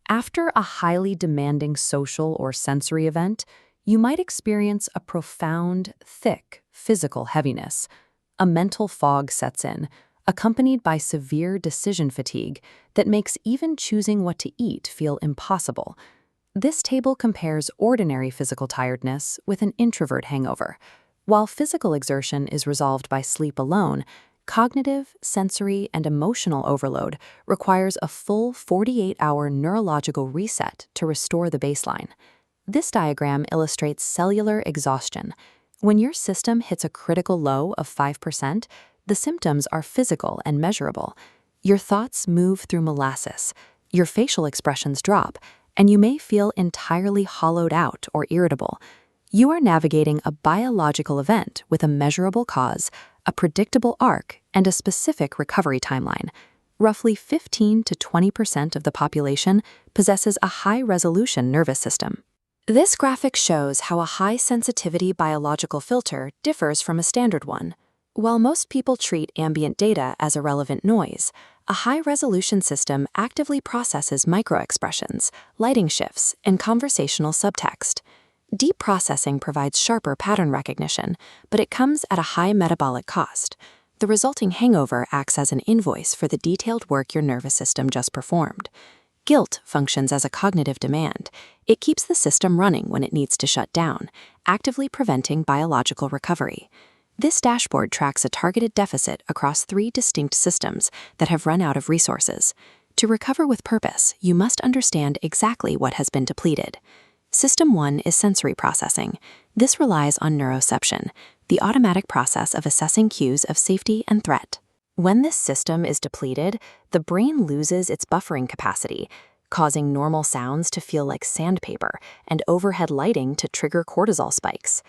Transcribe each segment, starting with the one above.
After a highly demanding social or sensory event, you might experience a profound, thick physical heaviness. A mental fog sets in, accompanied by severe decision fatigue that makes even choosing what to eat feel impossible. This table compares ordinary physical tiredness with an introvert hangover. While physical exertion is resolved by sleep alone, cognitive, sensory, and emotional overload requires a full 48-hour neurological reset to restore the baseline. This diagram illustrates cellular exhaustion. When your system hits a critical low of 5%, the symptoms are physical and measurable. Your thoughts move through molasses, your facial expressions drop, and you may feel entirely hollowed out or irritable. You are navigating a biological event with a measurable cause, a predictable arc, and a specific recovery timeline. Roughly 15 to 20% of the population possesses a high-resolution nervous system. This graphic shows how a high-sensitivity biological filter differs from a standard one. While most people treat ambient data as irrelevant noise, a high-resolution system actively processes microexpressions, lighting shifts, and conversational subtext. Deep processing provides sharper pattern recognition, but it comes at a high metabolic cost. The resulting hangover acts as an invoice for the detailed work your nervous system just performed. Guilt functions as a cognitive demand. It keeps the system running when it needs to shut down, actively preventing biological recovery. This dashboard tracks a targeted deficit across 3 distinct systems that have run out of resources. To recover with purpose, you must understand exactly what has been depleted. System 1 is sensory processing. This relies on neuroception, the automatic process of assessing cues of safety and threat. When this system is depleted, the brain loses its buffering capacity, causing normal sounds to feel like sandpaper and overhead lighting to trigger cortisol spikes.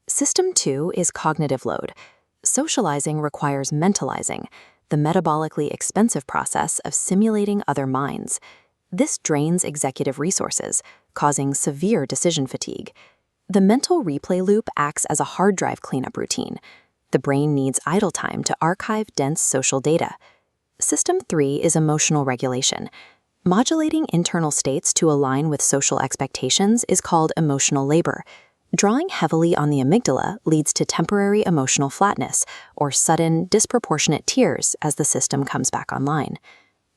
System 2 is cognitive load. Socializing requires mentalizing, the metabolically expensive process of simulating other minds. This drains executive resources, causing severe decision fatigue. The mental replay loop acts as a hard drive cleanup routine. The brain needs idle time to archive dense social data. System 3 is emotional regulation. Modulating internal states to align with social expectations is called emotional labor. Drawing heavily on the amygdala leads to temporary emotional flatness or sudden, disproportionate tears as the system comes back online.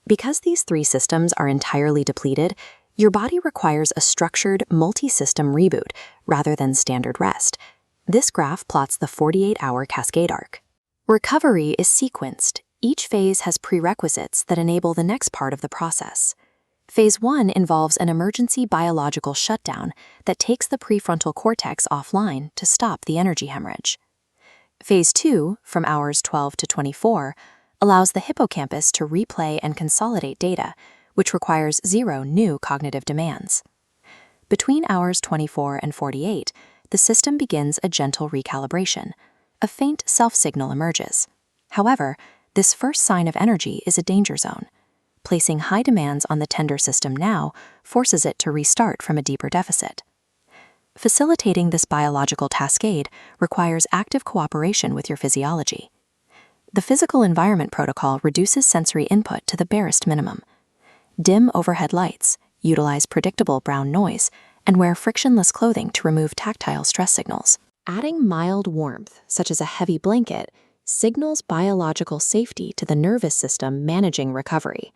Because these 3 systems are entirely depleted, your body requires a structured, multi-system reboot rather than standard rest. This graph plots the 48-hour cascade arc. Recovery is sequenced. Each phase has prerequisites that enable the next part of the process. Phase 1 involves an emergency biological shutdown that takes the prefrontal cortex offline to stop the energy hemorrhage. Phase 2, from hours 12 to 24, allows the hippocampus to replay and consolidate data, which requires 0 new cognitive demands. Between hours 24 and 48, the system begins a gentle recalibration. A faint self-signal emerges. However, this first sign of energy is a danger zone. Placing high demands on the tender system now forces it to restart from a deeper deficit. Facilitating this biological cascade requires active cooperation with your physiology. The physical environment protocol reduces sensory input to the barest minimum. Dim overhead lights, utilize predictable brown noise, and wear frictionless clothing to remove tactile stress signals. Adding mild warmth, such as a heavy blanket, signals biological safety to the nervous system managing recovery.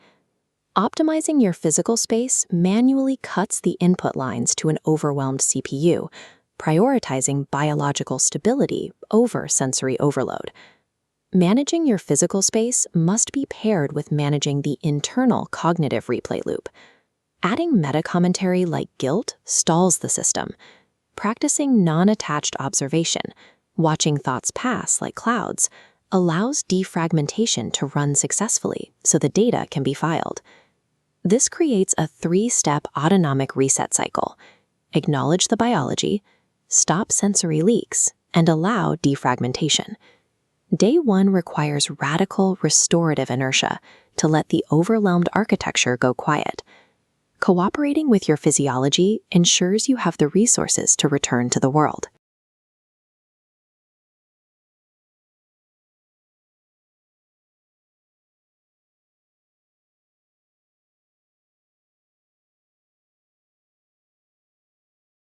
Optimizing your physical space manually cuts the input lines to an overwhelmed CPU, prioritizing biological stability over sensory overload. Managing your physical space must be paired with managing the internal cognitive replay loop. Adding meta-commentary like guilt stalls the system. Practicing non-attached observation, watching thoughts pass like clouds, allows defragmentation to run successfully so the data can be filed. This creates a 3-step autonomic reset cycle. Acknowledge the biology, stop sensory leaks, and allow defragmentation. Day 1 requires radical restorative inertia to let the overwhelmed architecture go quiet. Cooperating with your physiology ensures you have the resources to return to the world.